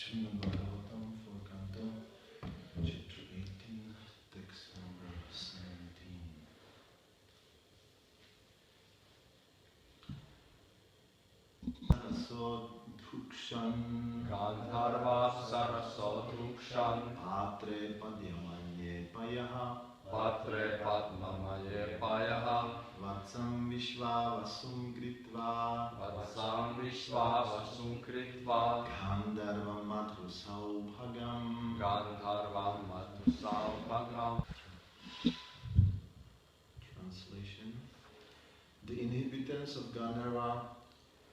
Srimad Bhagavatam for Canto, chapter 18, text number 17. Sarasodhukshan Gandharva Sarasodhukshan Atre Padyamanye Payaha Patre Padmamaye Payaha Vatsam Vishva Vasum Kritva Vatsam Vishva Vasum Kritva Gandharvam Matru Saubhagam Gandharvam Matusaubhagam. Translation. The inhabitants of Gandharva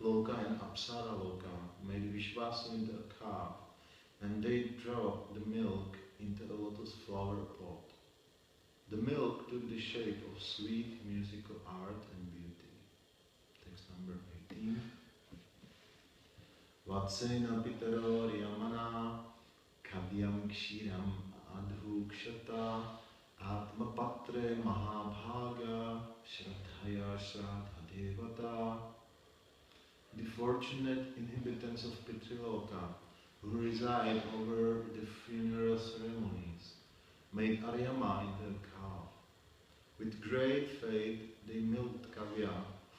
Loka and Apsara Loka made Vishvasu into a calf, and they dropped the milk into a lotus flower pot. The milk took the shape of sweet musical art and beauty. Text number 18. Vatsena pitaro yamana kavyam kshiram adhukshata atmapatre mahabhaga shraddhaya shraddha devata. The fortunate inhabitants of Pitriloka, who reside over the funeral ceremonies, made Aryama into a cow. With great faith, they milked kavya,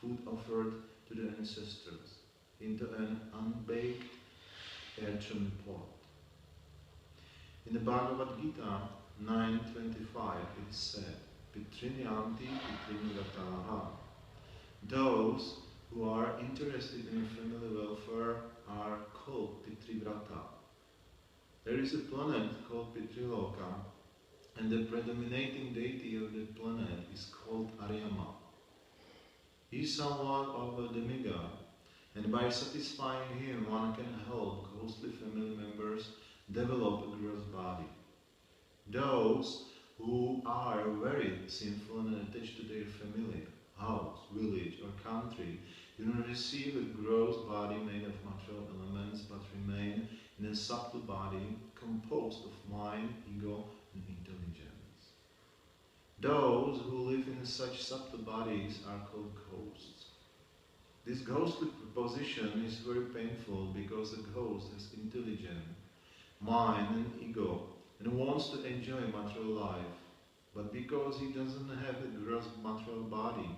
food offered to the ancestors, into an unbaked earthen pot. In the Bhagavad Gita 9:25, it is said, Pitrinyanti Pitrinvrataha. Those who are interested in family welfare are called Pitrivrata. There is a planet called Pitriloka, and the predominating deity of that planet is called Aryama. He is somewhat of a demigod, and by satisfying him one can help ghostly family members develop a gross body. Those who are very sinful and attached to their family, house, village or country do not receive a gross body made of material elements but remain in a subtle body composed of mind, ego and intelligence. Those who live in such subtle bodies are called ghosts. This ghostly position is very painful because a ghost has intelligence, mind and ego and wants to enjoy material life. But because he doesn't have a gross material body,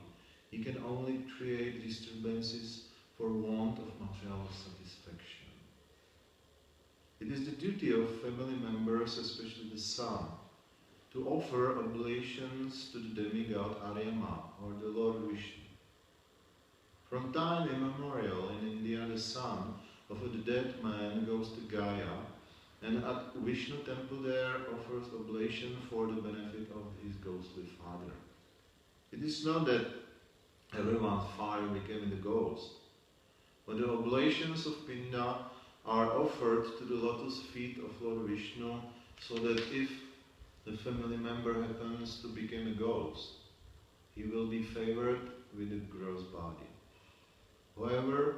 he can only create disturbances for want of material satisfaction. It is the duty of family members, especially the son, to offer oblations to the demigod Aryama or the Lord Vishnu. From time immemorial in India, the son of a dead man goes to Gaya and at Vishnu temple there offers oblation for the benefit of his ghostly father. It is not that everyone's father became the ghost, but the oblations of Pinda are offered to the lotus feet of Lord Vishnu so that if the family member happens to become a ghost, he will be favored with a gross body. However,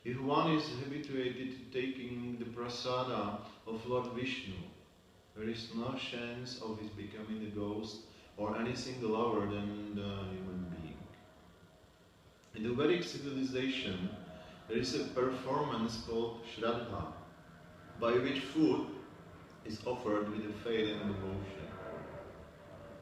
if one is habituated to taking the prasada of Lord Vishnu, there is no chance of his becoming a ghost or anything lower than the human being. In the Vedic civilization, there is a performance called Shraddha, by which food is offered with a faith and devotion.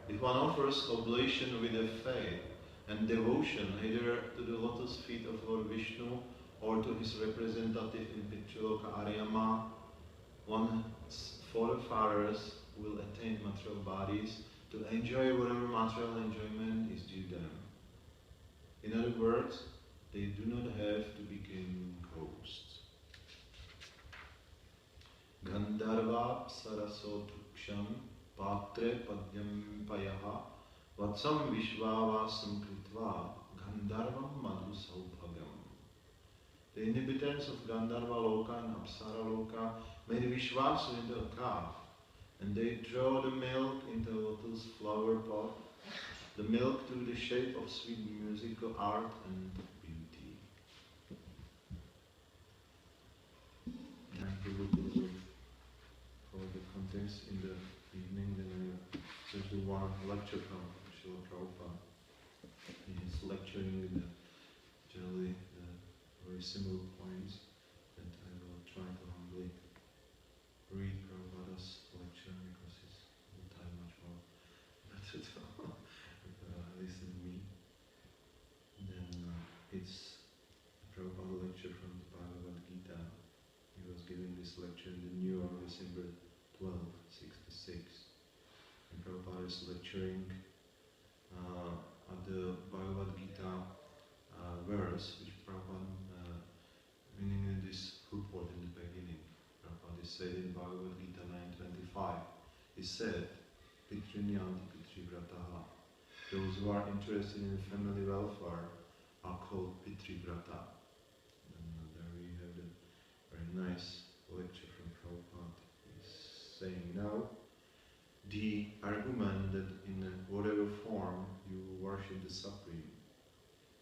If one offers oblation with a faith and devotion either to the lotus feet of Lord Vishnu or to his representative in Pitriloka Aryama, one's forefathers will attain material bodies to enjoy whatever material enjoyment is due them. In other words, they do not have to become ghosts. Gandharva Sarasodhuksham Patre Padyam Payaha Vatsam Vishvavasam Kritva Gandharvam Madhu Saubhagam. The inhabitants of Gandharva Loka and Apsara Loka made Vishvasu into a calf, and they draw the milk into a lotus flower pot. The milk took the shape of sweet musical art and beauty. And we will do for the contents in the evening, then we will do one lecture from Srila Prabhupada. He is lecturing with generally very similar points that I will try to humbly in this lecture in the New York, December 12, 66. And Prabhupada is lecturing at the Bhagavad Gita verse, which Prabhupada, meaning in this purport in the beginning, Prabhupada said in Bhagavad Gita 9:25, he said, Pitrinyanti Pitrivrataha. Those who are interested in family welfare are called Pitrivrata. And there we have the very nice lecture from Prabhupada. He's saying now, the argument that in whatever form you worship the Supreme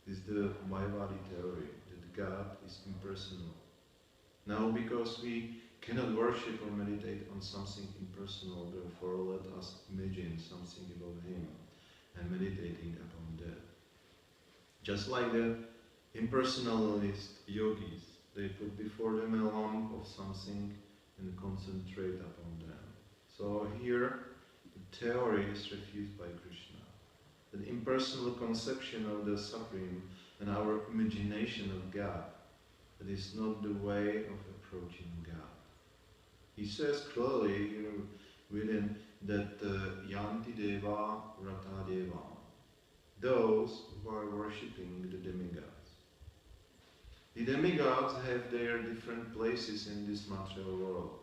is the Mayavadi theory, that God is impersonal. Now, because we cannot worship or meditate on something impersonal, therefore let us imagine something about Him and meditating upon that. Just like the impersonalist yogis, they put before them a lump of something and concentrate upon them. So here, the theory is refused by Krishna. The impersonal conception of the Supreme and our imagination of God, that is not the way of approaching God. He says clearly within that Yanti Deva Rata Deva, those who are worshipping the demigods. The demigods have their different places in this material world.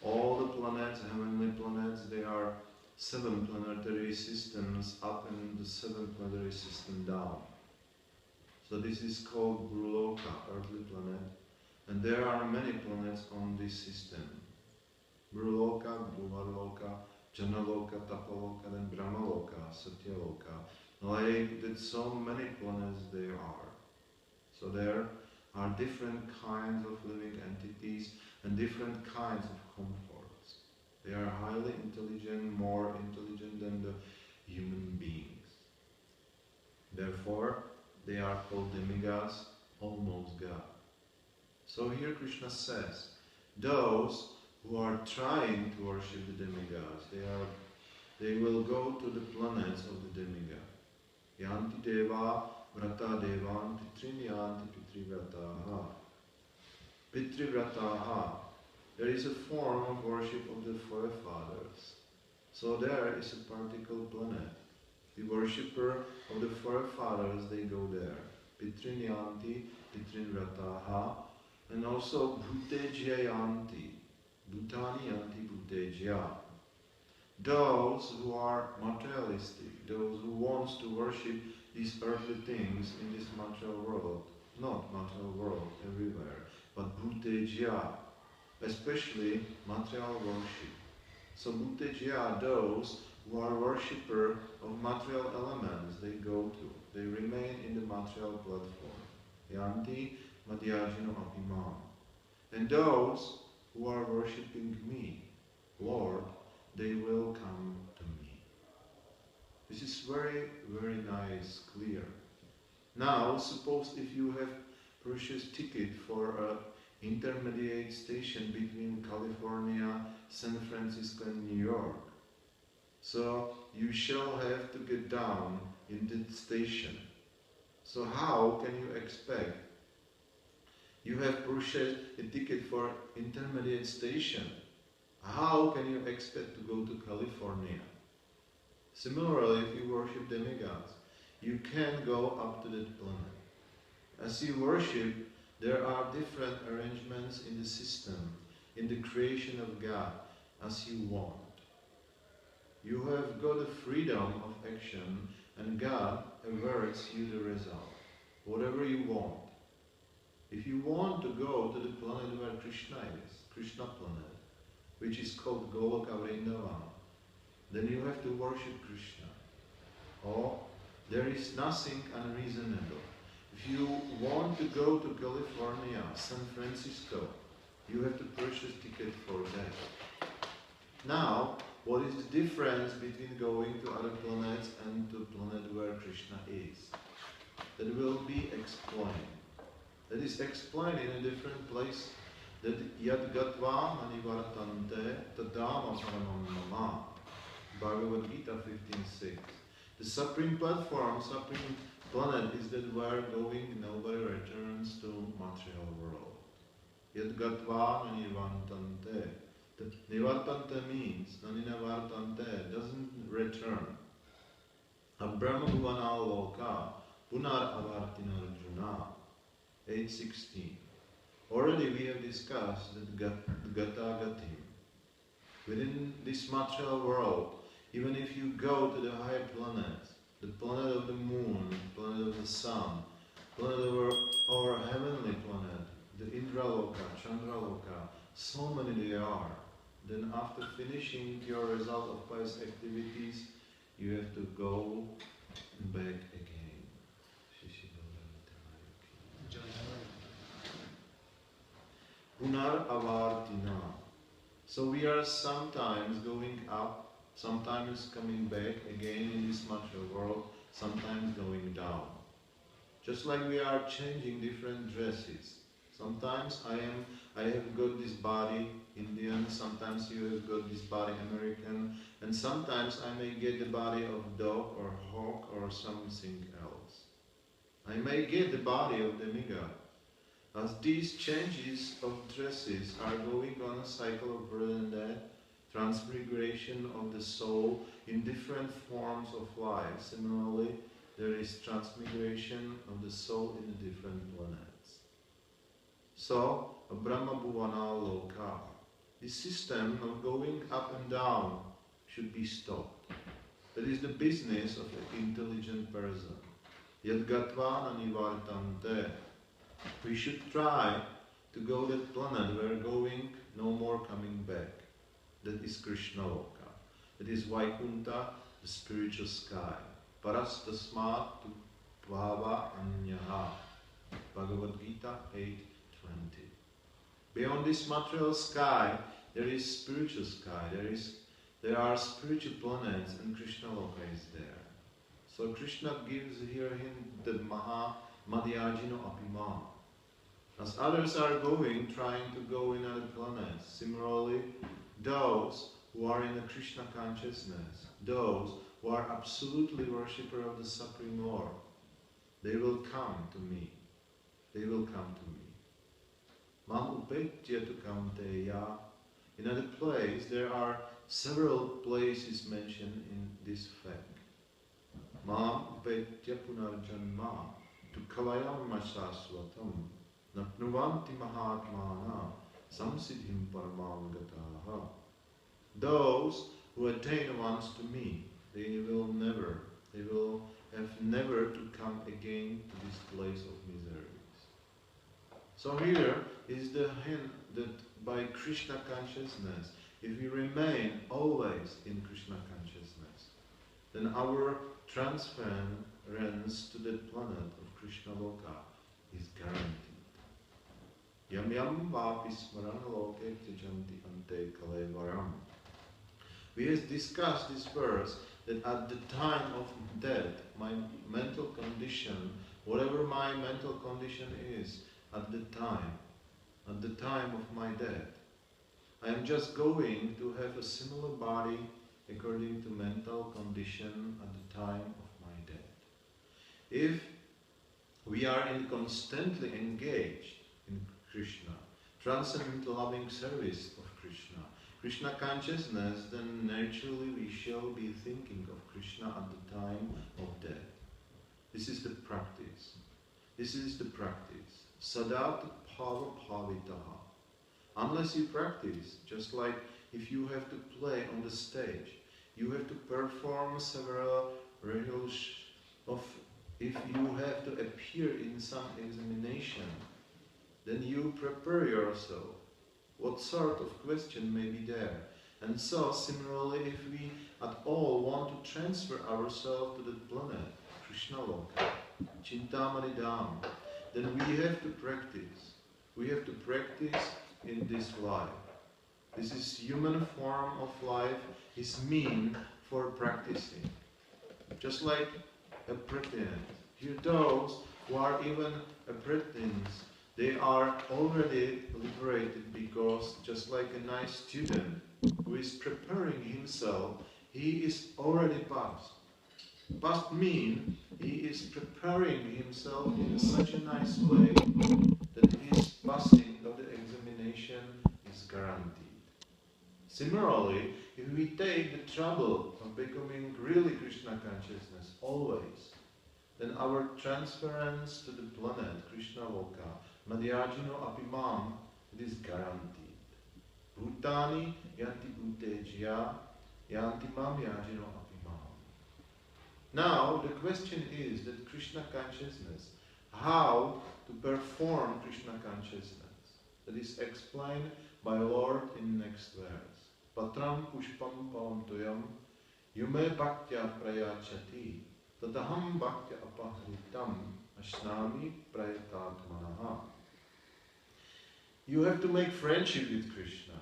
All the planets, heavenly planets, they are 7 planetary systems up and the 7th planetary system down. So this is called Bruloka, earthly planet, and there are many planets on this system. Bruloka, Bhuvarloka, Janaloka, Tapaloka, and Brahmaloka, Satyaloka. Like that, so many planets there are. So there are different kinds of living entities and different kinds of comforts. They are highly intelligent, more intelligent than the human beings. Therefore, they are called demigods, almost God. So here Krishna says, those who are trying to worship the demigods, they will go to the planets of the demigod. Yanti Deva, Vrata Devan, Pitrinyanti Pitrivrataha. Pitrivrataha. There is a form of worship of the forefathers. So there is a particular planet. The worshipper of the forefathers, they go there. Pitrinyanti, Pitrinvrataha, and also Bhutejyayanti. Bhutani Yanti Bhutejya. Those who are materialistic, those who want to worship these earthly things in this material world, not material world everywhere, but Bhutejya, especially material worship. So Bhutejya, those who are worshipper of material elements, they go to, they remain in the material platform. Yanti Madhyajino Abhimam. And those who are worshipping me, Lord, they will come to me. This is very, very nice, clear. Now, suppose if you have purchased ticket for an intermediate station between California, San Francisco and New York. So you shall have to get down in that station. So how can you expect? You have purchased a ticket for intermediate station. How can you expect to go to California? Similarly, if you worship demigods, you can go up to that planet. As you worship, there are different arrangements in the system, in the creation of God, as you want. You have got the freedom of action, and God awards you the result, whatever you want. If you want to go to the planet where Krishna is, Krishna planet, which is called Goloka Vrindavan, then you have to worship Krishna. Or there is nothing unreasonable. If you want to go to California, San Francisco, you have to purchase ticket for that. Now, what is the difference between going to other planets and to planet where Krishna is? That will be explained. That is explained in a different place. That yad gatva manivartante tadama paramam mama. Bhagavad Gita 15:6. The supreme platform, supreme planet is that where going nobody returns to material world. Yad gatva nani vartante. The nivartante means nanina vartante, doesn't return. Brahma bhuvana loka punar avartina arjuna. 8:16. Already we have discussed that gata gatim. Within this material world, even if you go to the higher planets, the planet of the moon, planet of the sun, planet of our heavenly planet, the Indraloka, Chandraloka, so many there are. Then after finishing your result of pious activities, you have to go back again. Punar avartina. So we are sometimes going up, sometimes coming back again in this material world, sometimes going down. Just like we are changing different dresses. Sometimes I have got this body Indian, sometimes you have got this body American, and sometimes I may get the body of dog or hawk or something else. I may get the body of demigod. As these changes of dresses are going on a cycle of birth and death, transmigration of the soul in different forms of life, similarly, there is transmigration of the soul in the different planets. So, a Brahma Bhuvana Loka, this system of going up and down should be stopped. That is the business of an intelligent person. Yad gatva nanivartante. We should try to go to that planet where going, no more coming back. That is Krishna Loka. That is Vaikunta, the spiritual sky. Parastasmat tu bhava anyaha. Bhagavad Gita 8:20. Beyond this material sky, there is spiritual sky. There are spiritual planets, and Krishna Loka is there. So Krishna gives here him the Maha Madhyajino Apima. As others are going, trying to go in other planets, similarly, those who are in the Krishna consciousness, those who are absolutely worshipper of the Supreme Lord, they will come to me. They will come to me. Mam upetya tu kamteya. In other place, there are several places mentioned in this fact. Mam upetya punarjanma tu kalayam masasvatam napnuvanti mahatmana samsiddhim paramam gataha. Those who attain once to me, they will have never to come again to this place of miseries. So here is the hint that by Krishna consciousness, if we remain always in Krishna consciousness, then our transference to the planet of Krishna Loka is guaranteed. Yam yam vapi smarana loke tyajanti ante kalevaram. We have discussed this verse that at the time of death, my mental condition, whatever my mental condition is, at the time of my death, I am just going to have a similar body according to mental condition at the time of my death. If we are constantly engaged in Krishna, transcendental loving service of Krishna, Krishna consciousness, then naturally we shall be thinking of Krishna at the time of death. This is the practice. This is the practice. Sadat bhava bhavitaha. Unless you practice, just like if you have to play on the stage, you have to perform several rituals of, if you have to appear in some examination, then you prepare yourself. What sort of question may be there? And so, similarly, if we at all want to transfer ourselves to the planet, Krishna Loka, Chintamani Dham, then we have to practice. We have to practice in this life. This is human form of life is mean for practicing. Just like a pregnant. Here those who are even a pregnant, they are already liberated because just like a nice student who is preparing himself, he is already passed. Past mean he is preparing himself in such a nice way that he is passing of the examination. guaranteed. Similarly, if we take the trouble of becoming really Krishna consciousness always, then our transference to the planet Krishna Loka, Madhyajino Apimam, it is guaranteed. Bhutani yanti bhutejya yanti mam yajino apimam. Now the question is that Krishna consciousness, how to perform Krishna consciousness. That is explained by Lord in the next verse. Patram pushpam palam toyam yume bhaktya prayachati tadaham bhaktya apahritam ashnami prayatatmanaha. You have to make friendship with Krishna.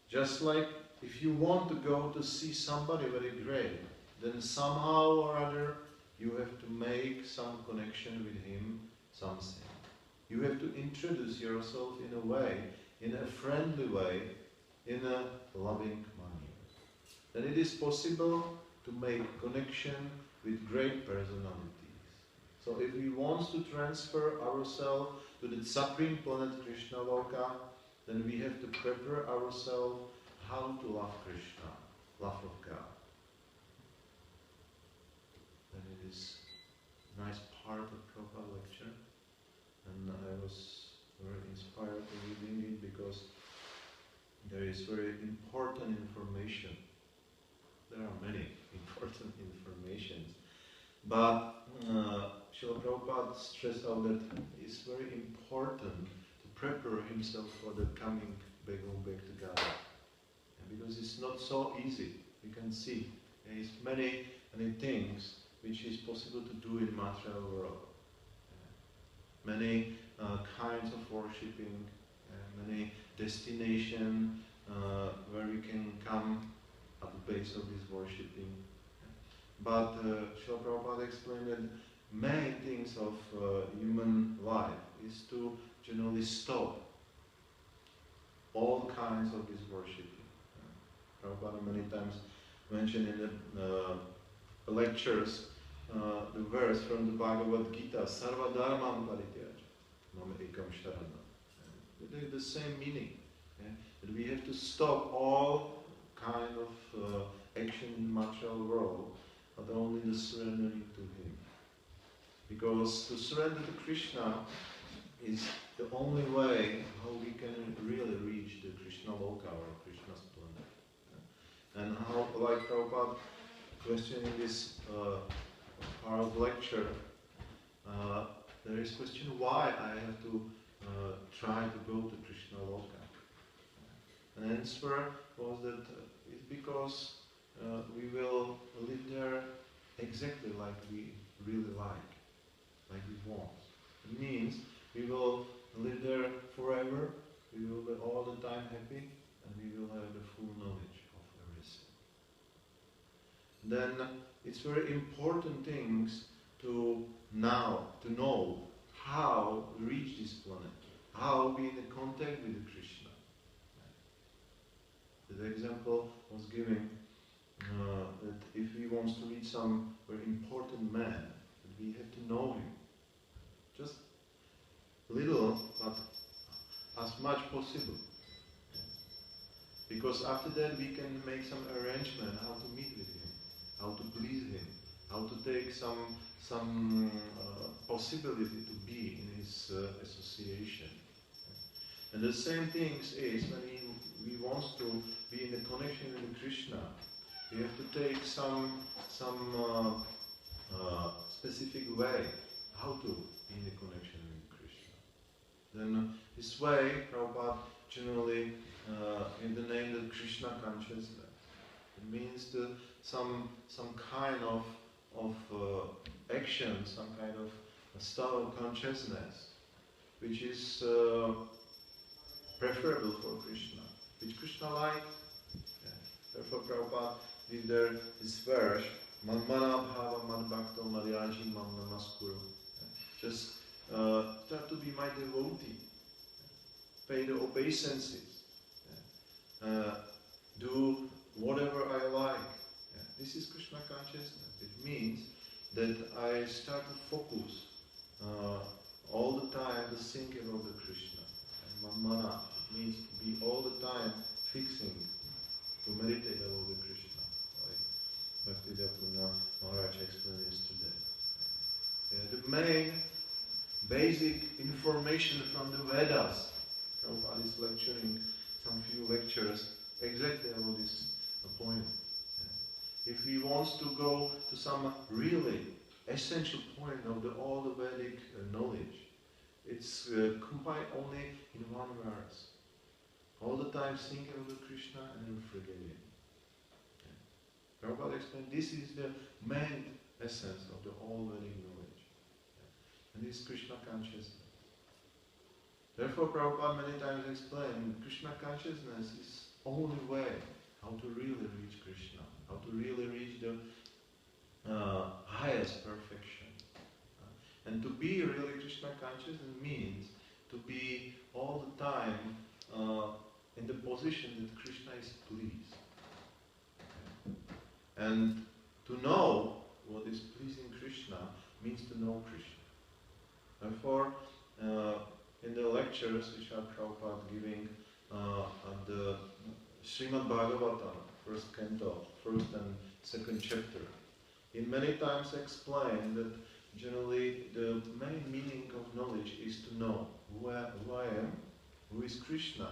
Just like if you want to go to see somebody very great, then somehow or other you have to make some connection with him, something. You have to introduce yourself in a way, in a friendly way, in a loving manner. Then it is possible to make connection with great personalities. So if we want to transfer ourselves to the supreme planet Krishna Loka, then we have to prepare ourselves how to love Krishna, love of God. And it is a nice part of Prabhupada lecture, and I was very inspired to reading it because there is very important information. There are many important informations, but Srila Prabhupada stressed out that it's very important to prepare himself for the coming going back to God. And because it's not so easy, you can see there is many things which is possible to do in material world. Many kinds of worshipping, many destinations where we can come at the base of this worshipping. But Srila Prabhupada explained that many things of human life is to generally stop all kinds of this worshipping. Prabhupada many times mentioned in the lectures the verse from the Bhagavad Gita, Sarva Dharmam Parityaja, Mama Ekam Sharanam. The same meaning. That we have to stop all kind of action in the material world, but only the surrendering to Him. Because to surrender to Krishna is the only way how we can really reach the Krishna Loka or Krishna's planet. And how, like Prabhupada questioning this part of lecture, there is question why I have to try to go to Krishna Loka. An answer was that it's because we will live there exactly like we really like we want. It means we will live there forever, we will be all the time happy, and we will have the full knowledge of everything. Then it's very important things to know how to reach this planet, how be in contact with Krishna. The example was given that if we want to reach some very important man, we have to know him. Just little, but as much possible. Because after that we can make some arrangement how to meet with him, how to please him, how to take some possibility to be in his association. And the same thing is when we want to be in a connection with Krishna, we have to take some specific way how to be in a connection with Krishna. Then this way, Prabhupada generally in the name of Krishna consciousness. It means some kind of action, some kind of style of consciousness, which is preferable for Krishna, which Krishna likes. Yeah. Therefore, Prabhupada did there this verse, Manmana bhava madbhakto madhyaji mam namaskuru. Just try to be my devotee. Pay the obeisances. Do whatever I like. This is Krishna consciousness. It means that I start to focus all the time to think about the Krishna. And Manmana means to be all the time basic information from the Vedas. Prabhupada is lecturing some few lectures exactly about this point. If he wants to go to some really essential point of all the Vedic knowledge, it's combined only in one verse. All the time thinking of Krishna and then forgetting him. Prabhupada explained this is the main essence of the all Vedic knowledge. And this is Krishna consciousness. Therefore Prabhupada many times explained Krishna consciousness is only way how to really reach Krishna, how to really reach the highest perfection. And to be really Krishna conscious means to be all the time in the position that Krishna is pleased. And to know what is pleasing Krishna means to know Krishna. Therefore, in the lectures which are Prabhupada giving at the Srimad Bhagavatam, first canto, first and second chapter, he many times explained that generally the main meaning of knowledge is to know who I am, who is Krishna,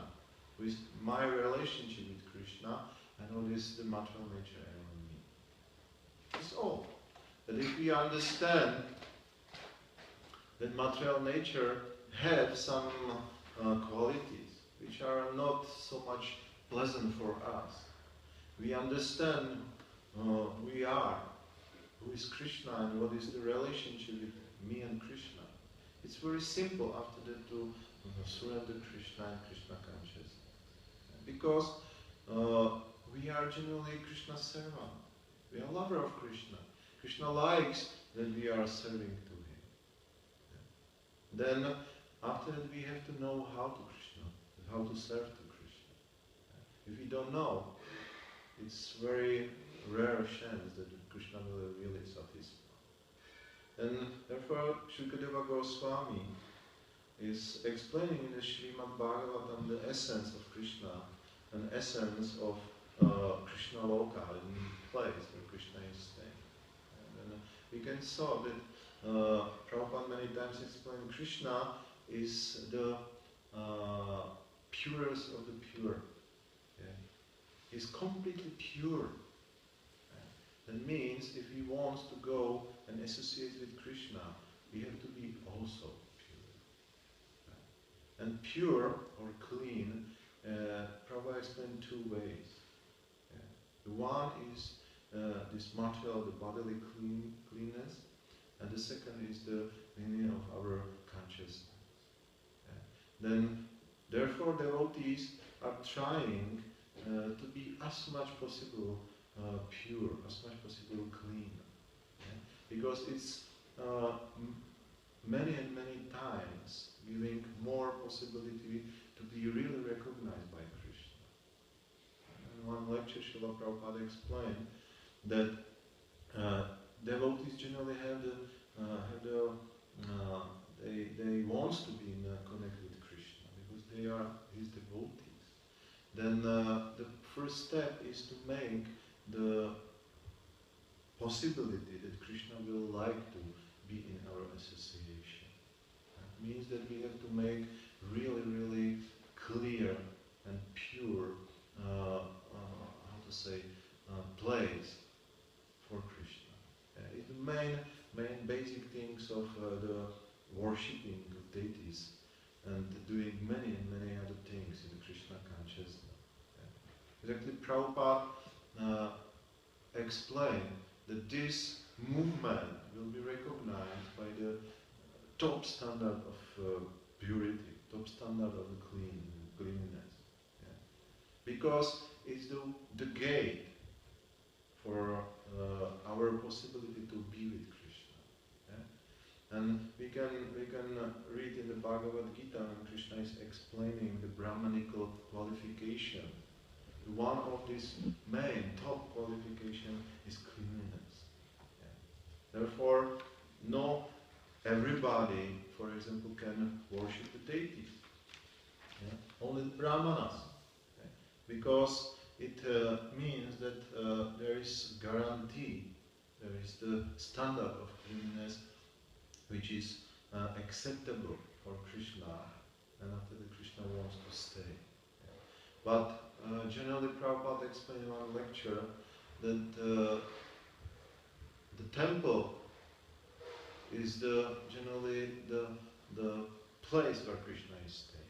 who is my relationship with Krishna, and what is the material nature around me. That's all. That if we understand that material nature has some qualities which are not so much pleasant for us, we understand who we are, who is Krishna and what is the relationship with me and Krishna. It's very simple after that to surrender Krishna and Krishna consciousness. Because we are generally Krishna's servant. We are lover of Krishna. Krishna likes that we are serving to him. Then after that we have to know how to Krishna, how to serve to Krishna. If we don't know, it's very rare chance that Krishna will really satisfy. And therefore Shukadeva Goswami is explaining in the Srimad Bhagavatam the essence of Krishna, an essence of Krishna Loka, the place where Krishna is staying. And then we can see that Prabhupada many times explained Krishna is the purest of the pure. Yeah. He's completely pure. That means if he wants to go and associate with Krishna, we have to be also pure. And pure or clean, Prabhupada explained two ways. The one is this material, the bodily cleanness, and the second is the meaning of our consciousness. Then, therefore, devotees are trying to be as much possible pure, as much possible clean. Because it's many and many times giving more possibility to be really recognized by Krishna. In one lecture, Srila Prabhupada explained that devotees generally they want to be connected with Krishna because they are his devotees. Then the first step is to make the possibility that Krishna will like to be in our association. That means that we have to make really, really clear and pure, place for Krishna. It's the main basic things of the worshipping of deities and doing many and many other things in the Krishna consciousness. Exactly, Prabhupada explained that this movement will be recognized by the top standard of purity, top standard of the cleanliness. Because it's the gate for our possibility to be with Krishna. And we can read in the Bhagavad Gita when Krishna is explaining the Brahmanical qualification. One of these main top qualification is cleanliness. Therefore, not everybody, for example, can worship the deities. Only the Brahmanas. Because it means that there is guarantee, there is the standard of cleanliness which is acceptable for Krishna, and after that Krishna wants to stay. But generally Prabhupada explained in one lecture that the temple is generally the place where Krishna is staying.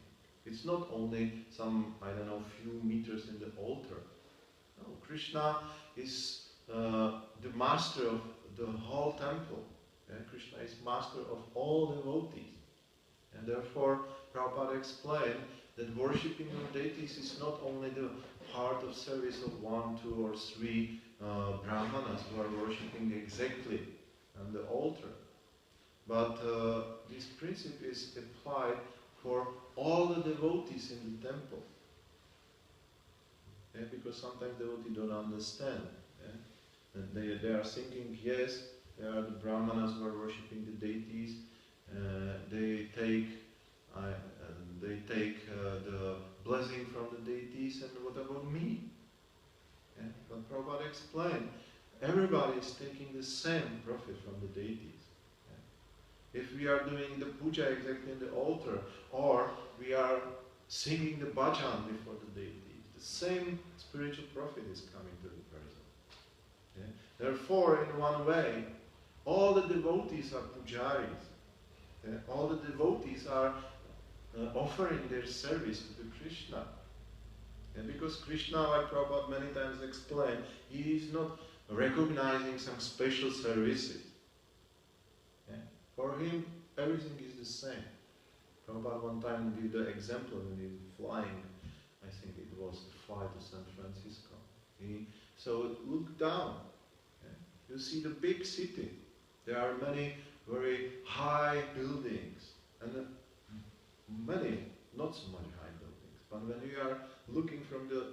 It's not only some, I don't know, few meters in the altar. No, Krishna is the master of the whole temple. Krishna is master of all devotees. And therefore, Prabhupada explained that worshipping of deities is not only the part of service of 1, 2 or 3 brahmanas who are worshipping exactly on the altar. But this principle is applied for all the devotees in the temple. Because sometimes devotees don't understand. And they are thinking, yes, they are the brahmanas who are worshipping the deities. They take the blessing from the deities, and what about me? But Prabhupada explained, everybody is taking the same profit from the deities. If we are doing the puja exactly in the altar, or we are singing the bhajan before the deities, the same spiritual profit is coming to the person. Therefore, in one way, all the devotees are pujaris. All the devotees are offering their service to the Krishna. Because Krishna, like Prabhupada many times explained, he is not recognizing some special services. For him, everything is the same. Prabhupada one time gave the example when he was flying, I think it was to fly to San Francisco. So look down. You see the big city. There are many very high buildings, and many not so much high buildings. But when you are looking from the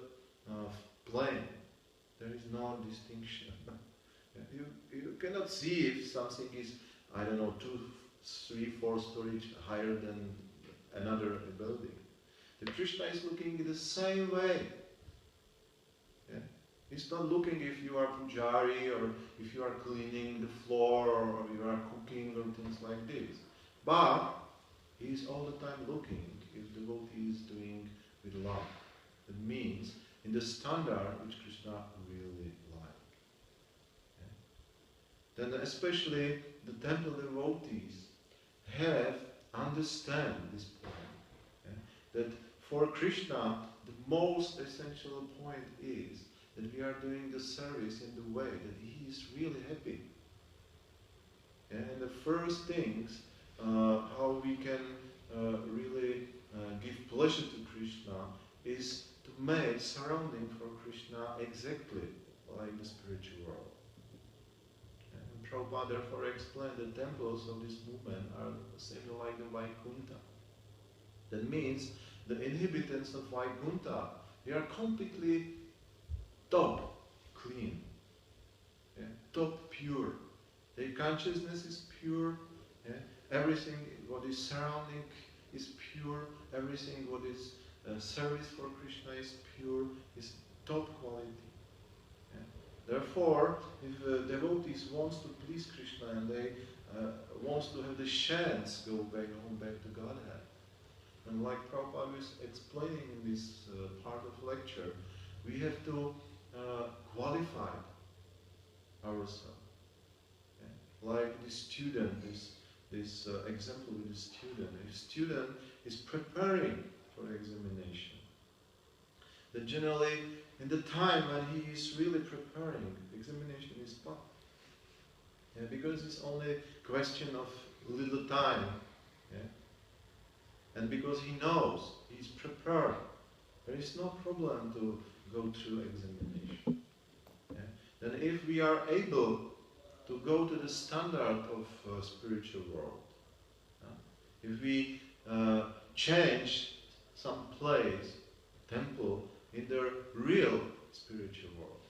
plane, there is no distinction. You cannot see if something is, I don't know, 2, 3, 4 stories higher than another building. The Krishna is looking in the same way. He's not looking if you are pujari or if you are cleaning the floor or you are cooking or things like this. But he is all the time looking if the devotee is doing with love. It means in the standard which Krishna really likes. Then especially the temple devotees understand this point. That for Krishna, the most essential point is that we are doing the service in the way that he is really happy. And the first things, how we can really give pleasure to Krishna is to make surrounding for Krishna exactly like the spiritual world. And Prabhupada therefore explained the temples of this movement are similar like the Vaikuntha. That means the inhabitants of Vaikuntha, they are completely top clean, top pure. Their consciousness is pure. Everything what is surrounding is pure. Everything what is service for Krishna is pure, is top quality. Therefore, if devotees wants to please Krishna and they wants to have the chance go back home, back to Godhead, and like Prabhupada was explaining in this part of lecture, we have to qualify ourselves. Like the student, this example with the student. A student is preparing for examination. Then generally, in the time when he is really preparing, examination is passed. Because it's only a question of little time. And because he knows, he's prepared, there is no problem to go through examination. Then if we are able to go to the standard of spiritual world, if we change some place, temple, in the real spiritual world,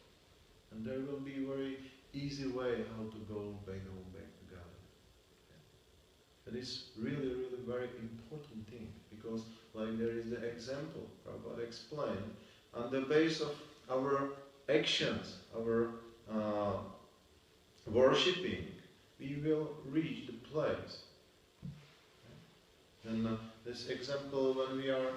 and there will be a very easy way how to go back home, back to God. That is really, really very important thing, because like there is the example Prabhupada explained, on the base of our actions, our worshipping, we will reach the place. then this example, when we are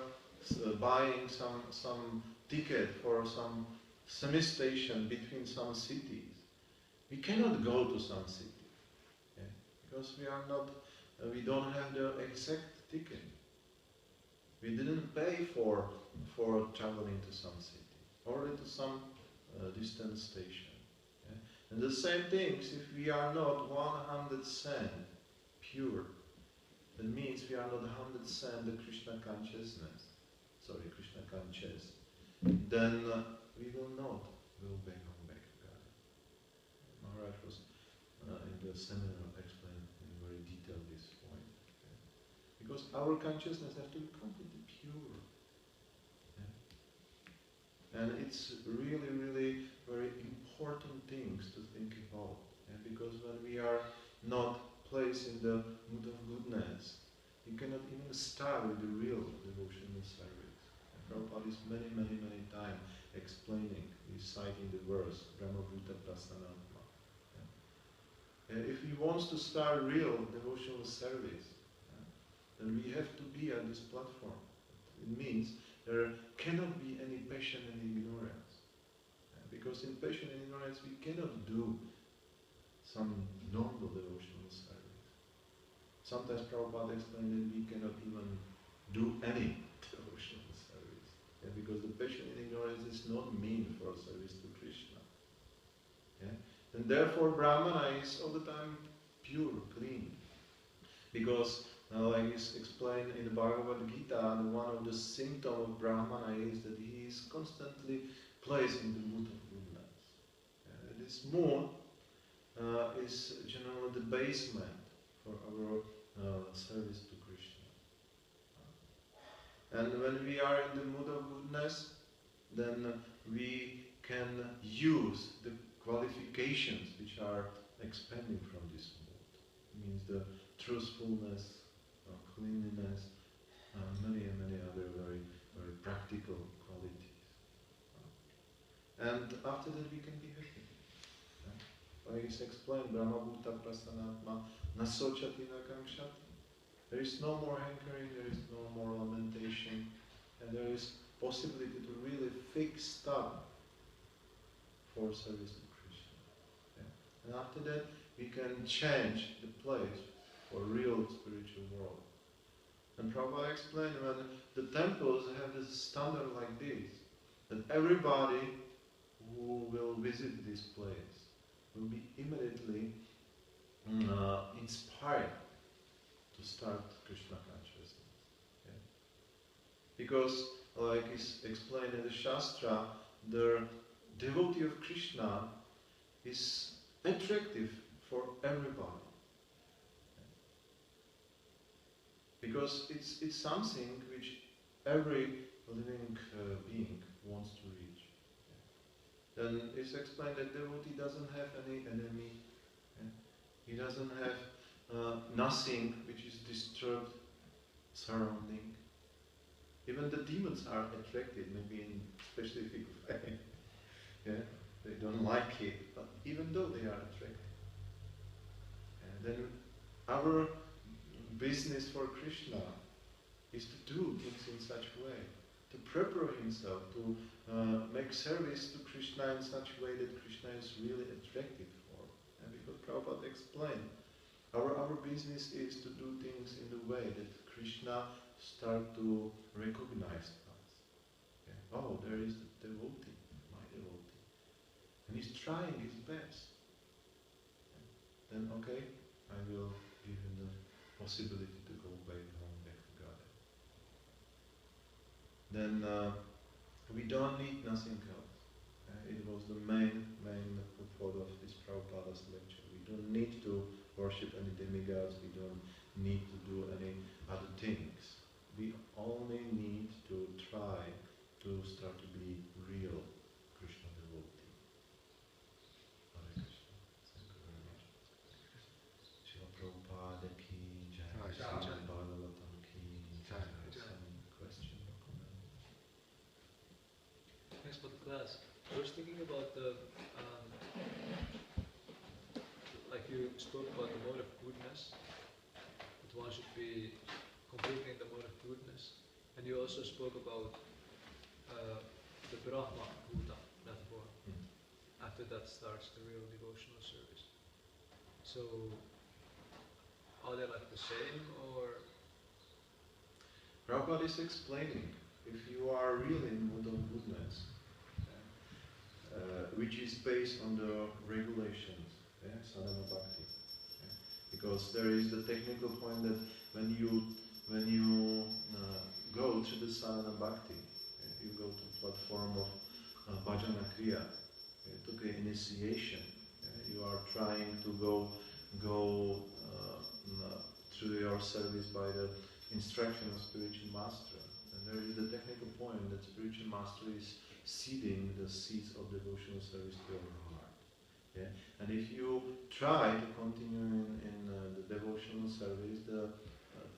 buying some ticket for some semi-station between some cities, we cannot go to some city, because we are not, we don't have the exact ticket. We didn't pay for traveling to some city, only to some distant station. And the same things, if we are not 100% pure, that means we are not 100% the Krishna consciousness, Krishna conscious, then we will not go back home, back to God. Maharaj was in the seminar explained in very detail this point. Because our consciousness has to be completely pure. And it's really, really very important things to think about. Because when we are not placed in the mood of goodness, you cannot even start with the real devotional service. And Prabhupada is many, many, many times explaining, reciting the verse, Brahma-bhuta prasanatma. If he wants to start real devotional service, then we have to be at this platform. It means there cannot be any passion and ignorance. Because in passion and ignorance we cannot do some normal devotional service. Sometimes Prabhupada explained that we cannot even do any devotional service. Because the passion and ignorance is not mean for service to Krishna. And therefore Brahmana is all the time pure, clean. Because like is explained in the Bhagavad Gita, one of the symptoms of Brahmana is that he is constantly placed in the mood of goodness. This mood is generally the basement for our service to Krishna. And when we are in the mood of goodness, then we can use the qualifications which are expanding from this mood. It means the truthfulness, cleanliness, many and many other very, very practical qualities. And after that we can be happy. Like it's explained, Brahma-bhuta prasanatma nasochati nakamshati. There is no more hankering, there is no more lamentation, and there is possibility to really fix stuff for service to Krishna. And after that we can change the place for real spiritual world. And Prabhupada explained when the temples have this standard like this, that everybody who will visit this place will be immediately inspired to start Krishna consciousness. Because, like is explained in the Shastra, the devotee of Krishna is attractive for everybody. Because it's something which every living being wants to reach. Then it's explained that devotee doesn't have any enemy. He doesn't have nothing which is disturbed surrounding. Even the demons are attracted, maybe in specific way. They don't like it, but even though they are attracted. And then our business for Krishna is to do things in such a way, to prepare himself, to make service to Krishna in such a way that Krishna is really attracted for. And because Prabhupada explained, our business is to do things in the way that Krishna start to recognize us. Oh, there is the devotee, my devotee. And he's trying his best. Then, okay, I will give him the possibility to go back home, back to God. Then we don't need nothing else. It was the main purport of this Prabhupada's lecture. We don't need to worship any demigods, we don't need to do any other things. We only need to try to start to be real Krishna devotee. Hare Krishna. Thank you very much. Srila Prabhupada ki jai. Srila Bhagavatam ki jai. Some question or comment? Thanks for the class. I was thinking about the, like you spoke about the mode of goodness, that one should be completely in spoke about the Brahma Bhuta metaphor. After that starts the real devotional service. So, are they like the same, or? Prabhupada is explaining, if you are really in mood of goodness, which is based on the regulations, sadhana bhakti. Because there is the technical point that when you go to the sadhana bhakti, you go to the platform of bhajana kriya, to the initiation. You are trying to go through your service by the instruction of spiritual master. And there is the technical point that spiritual master is seeding the seeds of devotional service to your heart. And if you try to continue in the devotional service, the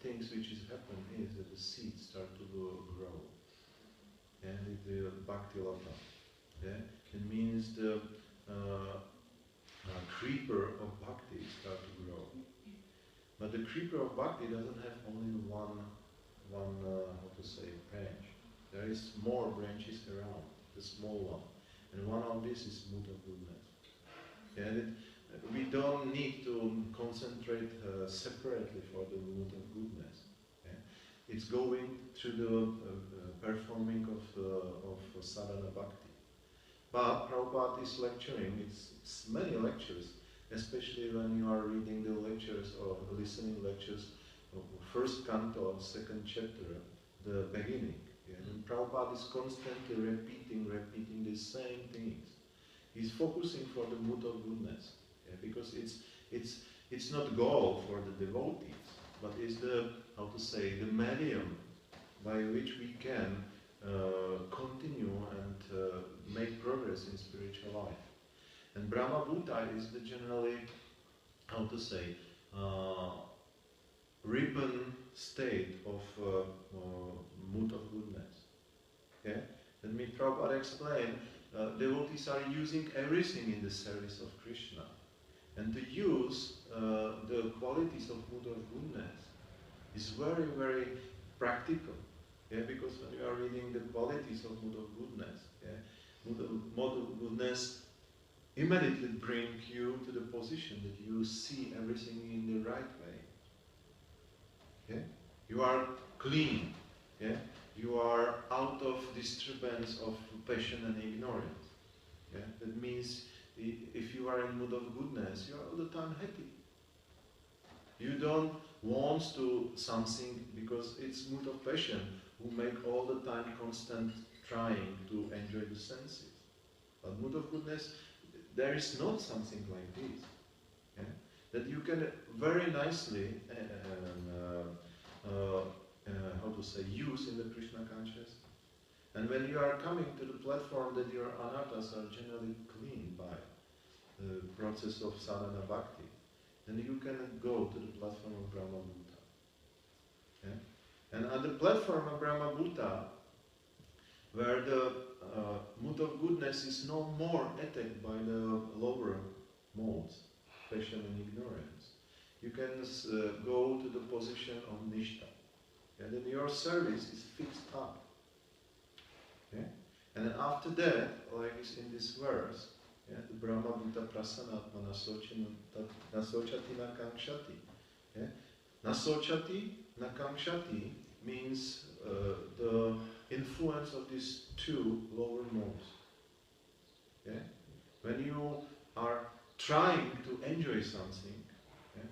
things which is happening is that the seeds start to grow. And it's the bhakti lata. It means the creeper of bhakti start to grow. But the creeper of bhakti doesn't have only one branch. There is more branches around, the small one. And one of these is mood of goodness. And we don't need to concentrate separately for the mood of goodness. It's going through the performing of sadhana bhakti. But Prabhupada is lecturing, it's many lectures, especially when you are reading the lectures or listening lectures of first canto, second chapter, the beginning. And Prabhupada is constantly repeating the same things. He's focusing for the mood of goodness, because it's not goal for the devotees, but it's the medium by which we can continue and make progress in spiritual life. And Brahma Bhuta is the generally, ribbon state of mood of goodness. Let me Prabhupada explain. Devotees are using everything in the service of Krishna. And to use the qualities of mood of goodness is very, very practical. Because when you are reading the qualities of mood of goodness, mood of goodness immediately bring you to the position that you see everything in the right way. You are clean. You are out of disturbance of passion and ignorance. That means if you are in mood of goodness, you are all the time happy. You don't want to something because it's mood of passion who make all the time constant trying to enjoy the senses. But mood of goodness, there is not something like this. That you can very nicely use in the Krishna consciousness. And when you are coming to the platform that your anarthas are generally cleaned by the process of sadhana bhakti, then you can go to the platform of Brahma Bhuta. And at the platform of Brahma Bhuta, where the mood of goodness is no more attacked by the lower modes, passion and ignorance, you can go to the position of nishtha. And then your service is fixed up. And then after that, like is in this verse, the Brahma Bhuta Prasanatma Nasochati Nakamshati. Nasochati Nakamshati means the influence of these two lower modes. When you are trying to enjoy something,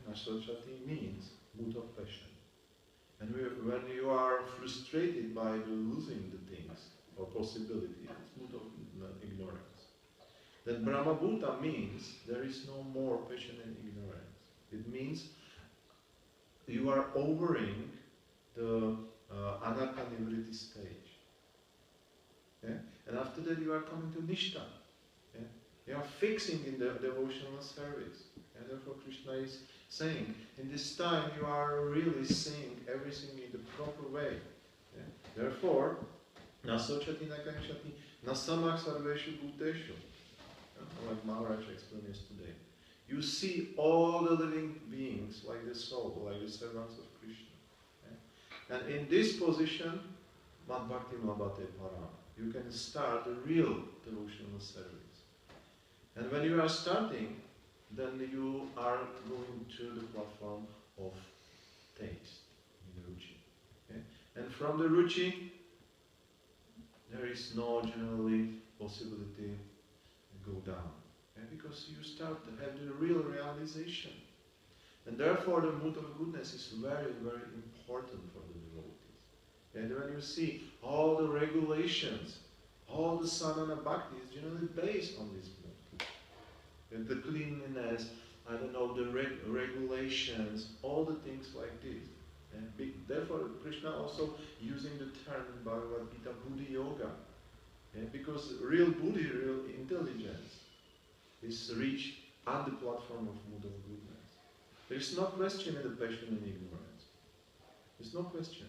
Nasochati means mood of passion. And when you are frustrated by losing the things or possibility, it's mood of ignorance. Then Brahma Bhuta means there is no more passion and ignorance. It means you are overing the anartha nivriti stage. And after that you are coming to nishtha. You are fixing in the devotional service. And therefore Krishna is saying, in this time you are really seeing everything in the proper way. Therefore, nasochati nakamshati nasamak sarveshu bhuteshu. Like Maharaj explained yesterday. You see all the living beings like the soul, like the servants of Krishna. And in this position, Mad Bhakti Labate Param. You can start a real devotional service. And when you are starting, then you are going to the platform of taste, ruchi. Okay? And from the ruchi, there is no generally possibility to go down. Okay? Because you start to have the real realization. And therefore the mood of goodness is very, very important for the devotees. And when you see all the regulations, all the sadhana bhakti is generally based on this mood. And the cleanliness, I don't know, the regulations, all the things like this. And therefore Krishna also using the term in Bhagavad Gita, Buddhi Yoga. Because real Buddhi, real intelligence is reached at the platform of mood of goodness. There is no question in the passion and ignorance. There's no question.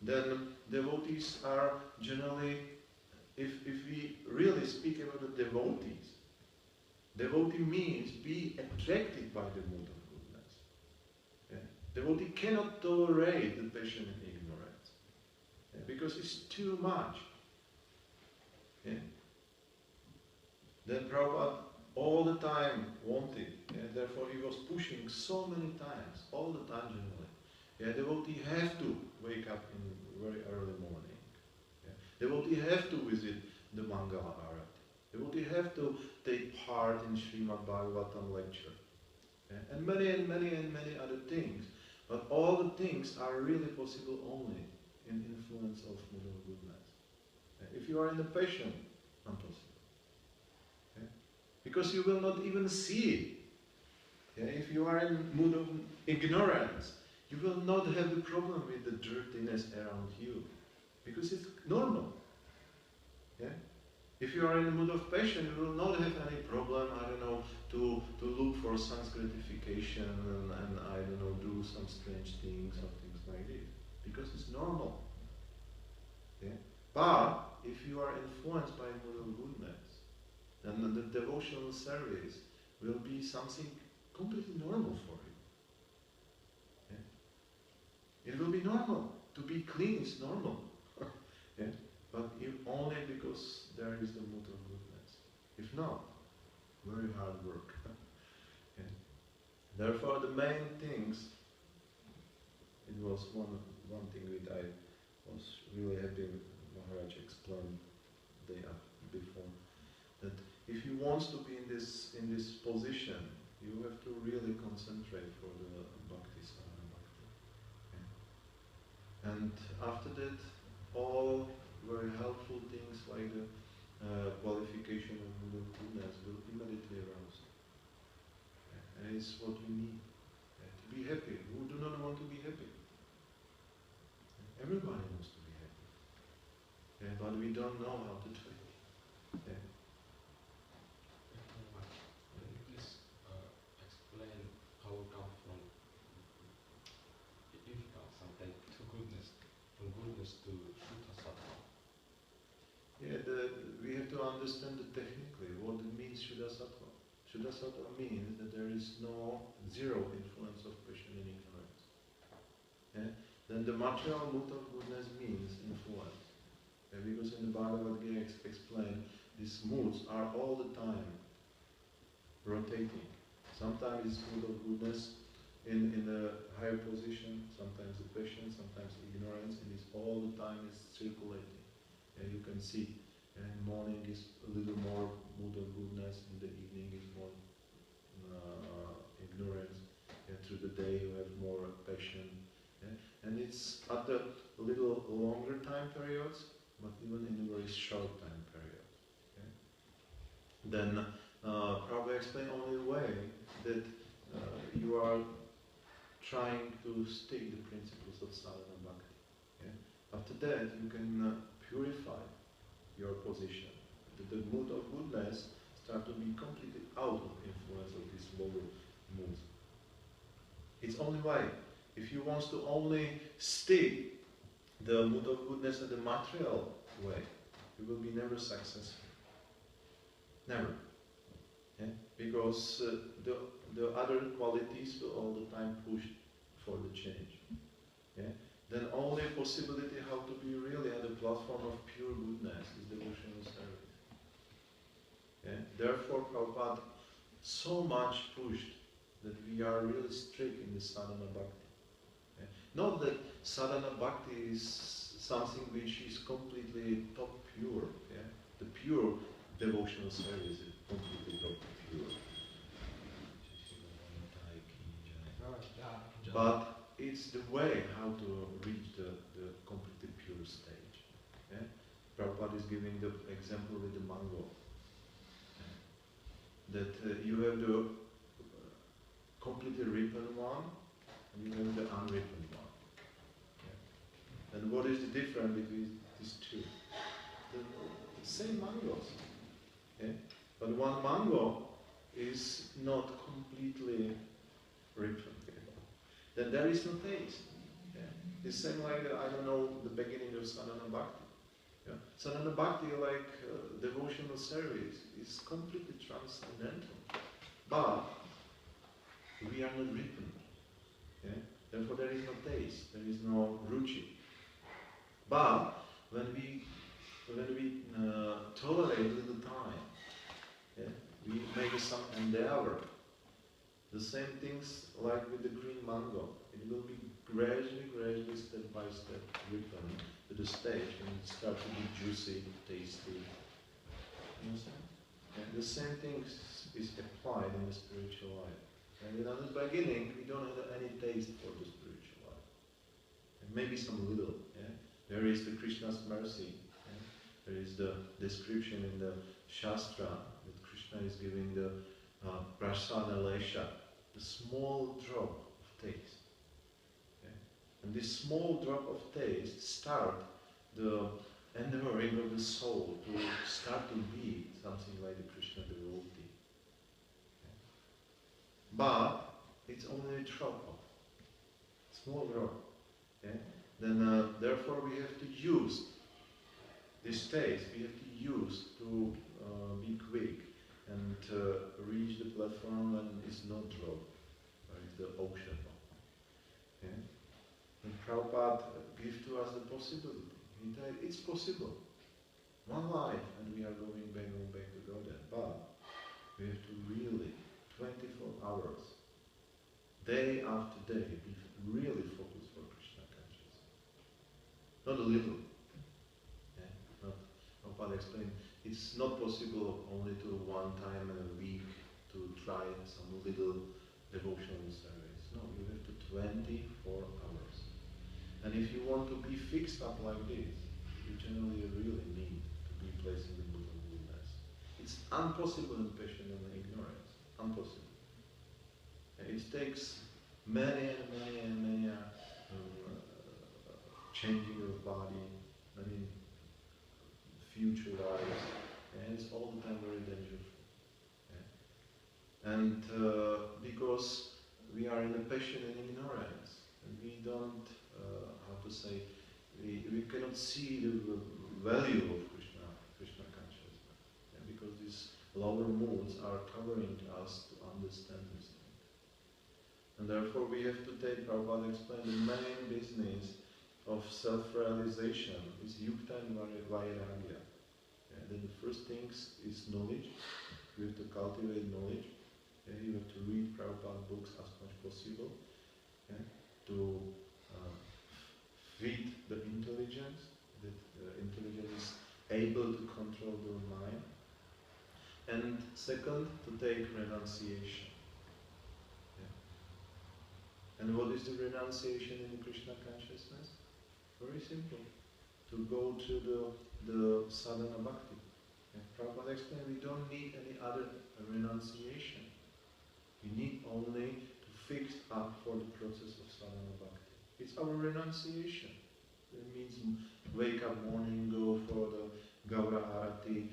Then devotees are generally, if we really speak about the devotees, devotee means be attracted by the mood of goodness. Devotee cannot tolerate the passion and ignorance because it's too much. Then Prabhupada all the time wanted, and therefore he was pushing so many times, all the time generally. Devotee have to wake up in very early morning. Devotee have to visit the Mangala Arati. Devotee have to take part in Srimad Bhagavatam lecture. And many other things. But all the things are really possible only in influence of mood of goodness. If you are in the passion, impossible. Because you will not even see it. If you are in mood of ignorance, you will not have the problem with the dirtiness around you. Because it's normal. If you are in the mood of passion, you will not have any problem, I don't know, to look for sanskritification and I don't know, do some strange things or things like this. Because it's normal. But if you are influenced by mood of goodness, then the devotional service will be something completely normal for you. It will be normal. To be clean is normal. But if only because there is the mood of goodness. If not, very hard work. Therefore, the main things, it was one thing that I was really happy Maharaj explained the day before, that if you want to be in this position, you have to really concentrate for the bhakti, sadhana bhakti. And after that, all very helpful things like the qualification of mood of goodness will immediately arouse. And it's what we need. To be happy. Who do not want to be happy? Everybody wants to be happy. But we don't know how to do it. Can you please explain how we come from something to goodness, from goodness to Shuddha Sattva? We have to understand it technically, what it means Shuddha Sattva. Shuddha Sattva means that there is no zero influence of passion and ignorance. Then the material mood of goodness means influence. Because in the Bhagavad Gita explained, these moods are all the time rotating. Sometimes it's mood of goodness in a higher position, sometimes the passion, sometimes ignorance, and it's all the time is circulating. And you can see, in the morning is a little more mood of goodness, in the evening is more ignorance, and through the day you have more passion. And it's at a little longer time periods, but even in a very short time period. Then Prabhu explained only way that you are trying to stick the principles of sadhana bhakti. After that, you can purify your position. The mood of goodness start to be completely out of influence of this lower mood. It's only way. If you want to only stick the mood of goodness in the material way, you will be never successful. Never. Because the other qualities will all the time push for the change. Then possibility how to be really at the platform of pure goodness, is devotional service. Yeah? Therefore, Prabhupada so much pushed that we are really strict in the sadhana bhakti. Yeah? Not that sadhana bhakti is something which is completely top pure. Yeah? The pure devotional service is completely top pure. But it's the way how to reach the completely pure stage. Yeah? Prabhupada is giving the example with the mango. Yeah? That you have the completely ripened one and you have the unripened one. Yeah? And what is the difference between these two? The same mangoes. Yeah? But one mango is not completely ripened. Then there is no taste. Yeah? It's same like, I don't know, the beginning of sadhana bhakti. Yeah? Sadhana bhakti, like devotional service, is completely transcendental. But we are not ripened. Yeah? Therefore there is no taste, there is no ruchi. But when we tolerate a little time, yeah? We make some endeavor. The same things like with the green mango. It will be gradually, step by step, ripened to the stage and it starts to be juicy, tasty. You understand? And the same thing is applied in the spiritual life. And in the beginning, we don't have any taste for the spiritual life. And maybe some little. Yeah? There is the Krishna's mercy. Yeah? There is the description in the Shastra that Krishna is giving the prasada lesha, the small drop of taste. Okay? And this small drop of taste start the endeavoring of the soul to start to be something like the Krishna devotee. Okay? But it's only a drop of, small drop. Okay? Then therefore we have to use this taste, we have to use to be quick and reach the platform when it's no drop, where it's the ocean. Okay? And Prabhupada gives to us the possibility. He said, it's possible. One life and we are going back to go there. But we have to really, 24 hours, day after day, be really focused for Krishna consciousness. Not a little. Yeah? Not, Prabhupada explained, it's not possible only to one time in a week to try some little devotional service. No, you have to 24 hours. And if you want to be fixed up like this, you generally really need to be placed in the mood of goodness. It's impossible in passion and ignorance. Impossible. And it takes many changing of body, many future lives, and it's all the time very dangerous. Yeah? And because we are in a passion and ignorance, and we don't, how to say, we cannot see the value of Krishna consciousness, yeah? Because these lower moods are covering us to understand this thing. And therefore we have to take, Prabhupada explained, the main business of self-realization is yukta and vairagya. Yeah, then the first thing is knowledge. You have to cultivate knowledge. Yeah, you have to read Prabhupada books as much possible. Yeah, to feed the intelligence, that intelligence is able to control the mind. And second, to take renunciation. Yeah. And what is the renunciation in Krishna consciousness? Very simple. To go to the sadhana bhakti. Yeah. Prabhupada explained we don't need any other renunciation. We need only to fix up for the process of sadhana bhakti. It's our renunciation. It means wake up morning, go for the Gaura Arati,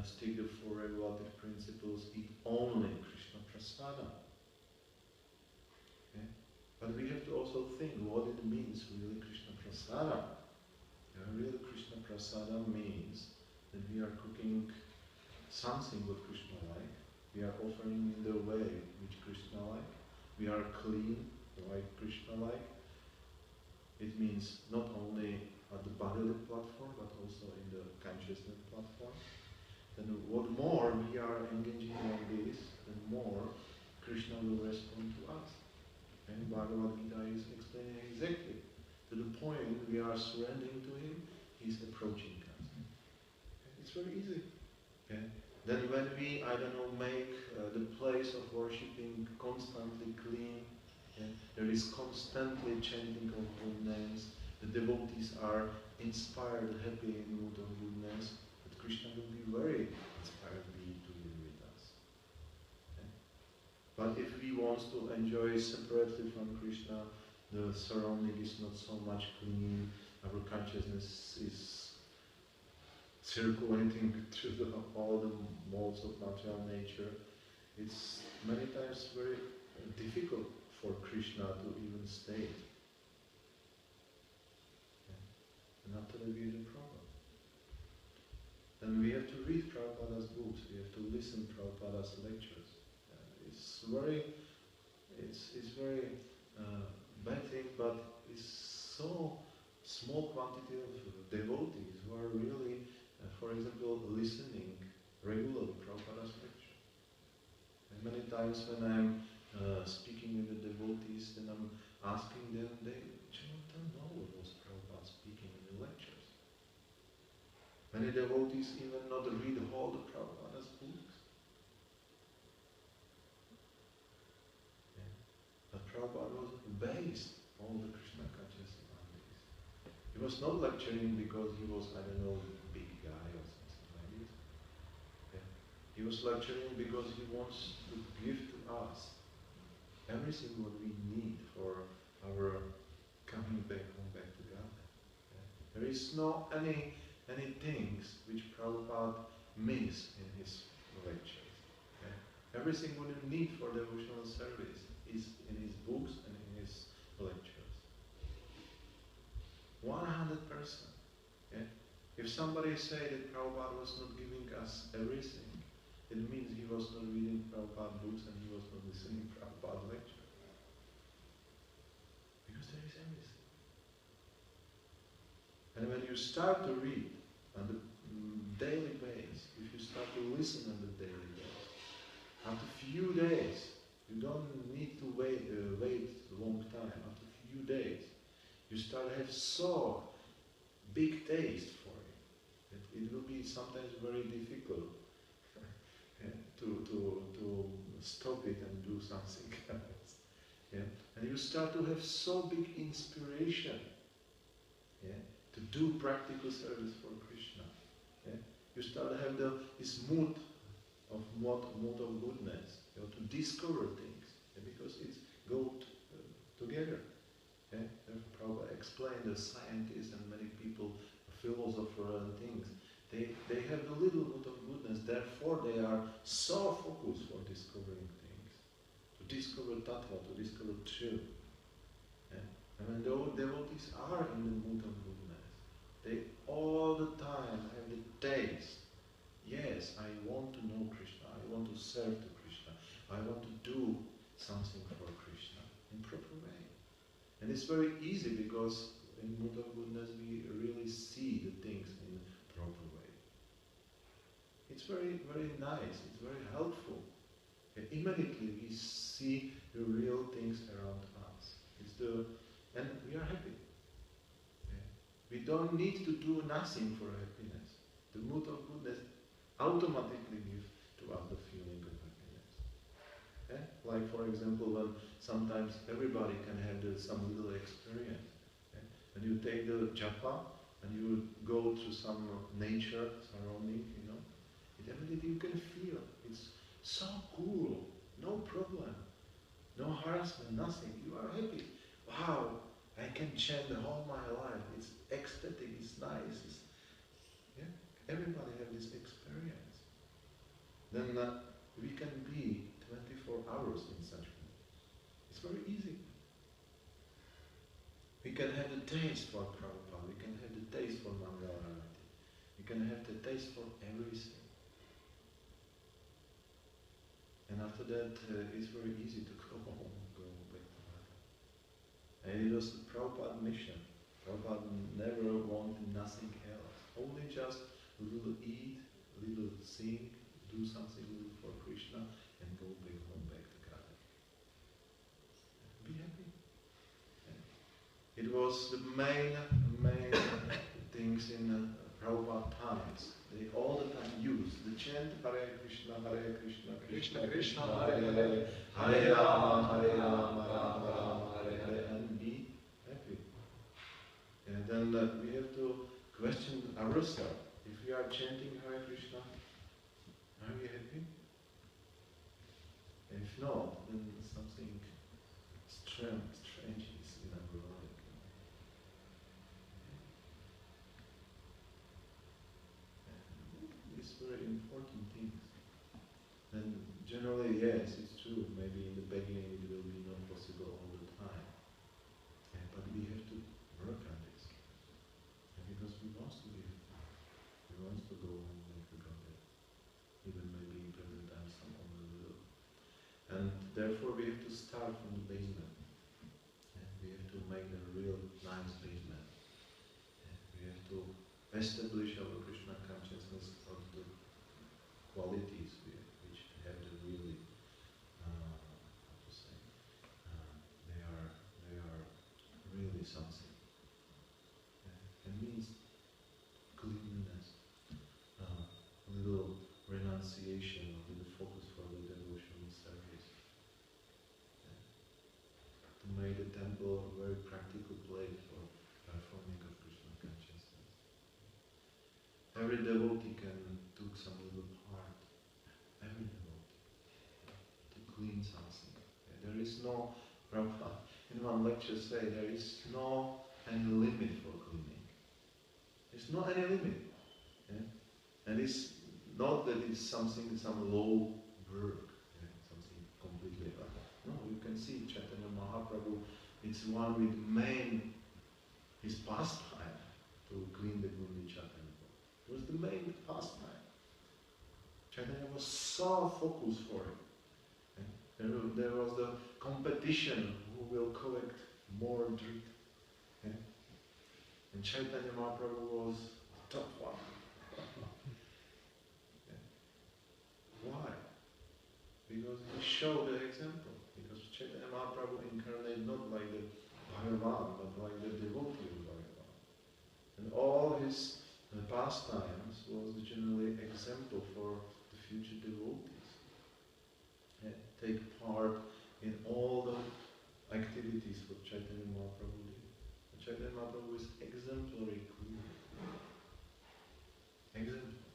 stick the four regulative principles, eat only Krishna Prasada. Okay? But we have to also think what it means really Krishna Prasada. Yeah, really Krishna Prasada means that we are cooking something what Krishna like. We are offering in the way which Krishna like. We are clean like Krishna like. It means not only at the bodily platform, but also in the consciousness platform. Then what more we are engaging like this, the more Krishna will respond to us. And Bhagavad Gita is explaining exactly to the point we are surrendering to him, he's approaching us. It's very easy. Okay? Then when we, make the place of worshipping constantly clean, there is constantly chanting of good names, the devotees are inspired, happy in mood of goodness, but Krishna will be very inspired to be with us. Okay? But if we want to enjoy separately from Krishna, the surrounding is not so much clean, our consciousness is circulating through all the modes of material nature, it's many times very difficult for Krishna to even stay. Yeah. And after that we have a problem. Then we have to read Prabhupada's books, we have to listen to Prabhupada's lectures. It's very bad thing, but it's so small quantity of devotees who are really, for example, listening regularly to Prabhupada's lecture. And many times when I'm speaking with the devotees, then I'm asking them, they don't know what was Prabhupada speaking in the lectures. Many devotees even not read all the Prabhupada's books. Yeah. But Prabhupada was based all the Krishna consciousness on this. He was not lecturing because he was, a big guy or something like this. Yeah. He was lecturing because he wants to give to us everything what we need for our coming back home, back to God. Yeah. There is no any things which Prabhupada miss in his lectures. Yeah. Everything what you need for devotional service is in his books and in his lectures. 100%. Yeah. If somebody say that Prabhupada was not giving us everything, it means he was not reading Prabhupada books and he was not listening to Prabhupada lecture. Because there is everything. And when you start to read on the daily basis, if you start to listen on the daily basis, after a few days, you don't need to wait a long time. After a few days, you start to have so big taste for it that it will be sometimes very difficult to stop it and do something else. Yeah? And you start to have so big inspiration, yeah, to do practical service for Krishna. Yeah? You start to have this mood of goodness, to discover things, yeah, because it's go together. Yeah? Prabhupada explained the scientists and many people, philosophers and things. They have the little bit of goodness, therefore they are so focused for discovering things. To discover tattva, to discover truth. Yeah? And when the devotees are in the mood of goodness, they all the time have the taste. Yes, I want to know Krishna, I want to serve to Krishna, I want to do something for Krishna in proper way. And it's very easy because in mood of goodness we really see the things in a proper way. It's very, very nice, it's very helpful. And immediately we see the real things around us. And we are happy. Okay? We don't need to do nothing for happiness. The mood of goodness automatically gives to us the feeling of happiness. Okay? Like for example, when sometimes everybody can have some little experience. Okay? When you take the japa and you go to some nature surrounding, immediately you can feel it's so cool, no problem, no harassment, nothing. You are happy. Wow, I can chant the whole my life. It's ecstatic, it's nice. Yeah? Everybody have this experience. Then we can be 24 hours in such a mood. It's very easy. We can have the taste for Prabhupada, we can have the taste for Mangalarati, we can have the taste for everything. And after that, it's very easy to go home, go back to Mother. And it was Prabhupada Prabhupada mission. Prabhupada never wanted nothing else. Only just a little eat, a little sing, do something little for Krishna, and go back home, back to Kali. Be happy. It was the main things in Prabhupada times. They all the time used the chant Hare Krishna, Krishna Krishna, Hare Hare, Hare Rama, Rama Rama, Hare Hare, and be happy. And then we have to question ourselves. If we are chanting Hare Krishna, are we happy? And if not, then something strange is in our life. These very important things. And generally, yes, it's true. Maybe in the beginning it will be not possible all the time. But we have to work on this. Because we want to be happy. We want to go home like we got there. Even maybe in present time some only will. And therefore we have to start from the basement. And we have to make a real nice basement. And we have to establish our Krishna consciousness of the qualities which have the really, how to say, they are really something. It means cleanliness, a little renunciation, a little focus for the devotional service. To make the temple a very practical place for performing of Krishna consciousness. Every devotee can take some little part, every devotee, to clean something. There is no, Prabhupada in one lecture say, there is no any limit for cleaning. There's not any limit. And it's not that it's something, some low work, something completely other. No, you can see Chaitanya Mahaprabhu, it's one with his pastime to clean the Gundicha temple. It was the main pastime. Chaitanya was so focused for it. There was the competition who will collect more dirt. And Chaitanya Mahaprabhu was the top one. Why? Because he showed the example. Because Chaitanya Mahaprabhu incarnated not like the Bhagavan, but like the devotee of Bhagavan. And all his pastimes was generally example for the future devotees. Take part in all the activities what Chaitanya Mahaprabhu did. And Chaitanya Mahaprabhu is exemplary cleaner. Exemplary.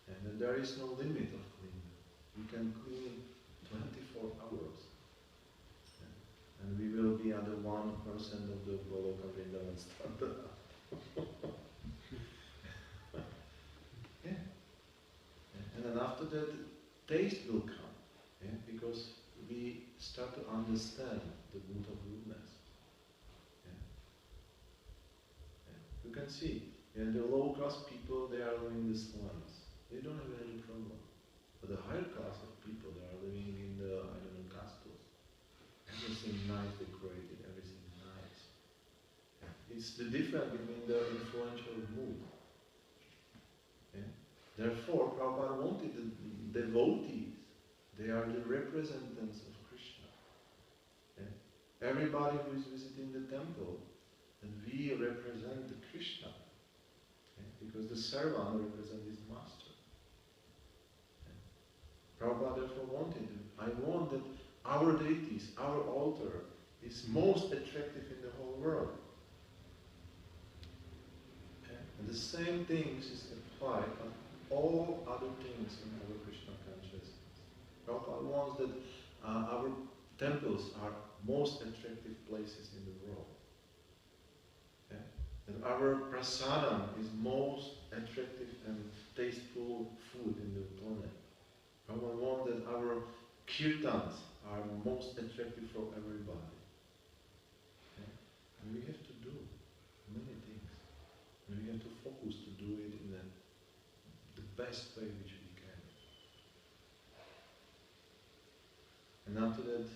And there is no limit of cleaning. We can clean 24 hours. And we will be under 1% of the Goloka Vrindavan standard. Yeah. And then after that, taste will come. Because we start to understand the mood of goodness. You can see, the low class people, they are living in the slums. They don't have any problem. But the higher class of people, they are living in the, castles. Everything nice decorated, everything nice. It's the difference between the influential mood. Therefore, Prabhupada wanted the devotees. They are the representatives of Krishna. Everybody who is visiting the temple, and we represent the Krishna. Because the servant represents his master. Prabhupada therefore wanted, I want that our deities, our altar, is most attractive in the whole world. And the same things is applied on all other things in our Krishna consciousness. Prabhupada wants that our temples are most attractive places in the world. That our prasadam is most attractive and tasteful food in the planet. Prabhupada wants that our kirtans are most attractive for everybody. And we have to do many things. And we have to focus to do it in the best way which we can. And after that,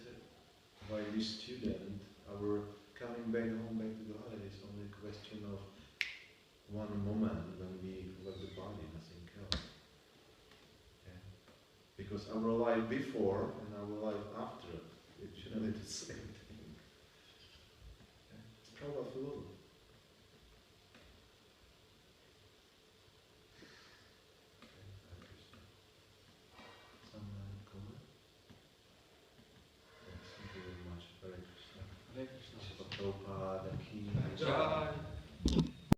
by this student, our coming back home, back to God, is only a question of one moment when we left the body, nothing else. Yeah. Because our life before and our life after, it's generally the same thing. Yeah. It's powerful. Some comment? Yes, thank you very much. Hare Krishna. Hare Krishna. Prabhupada, Ki. Jai.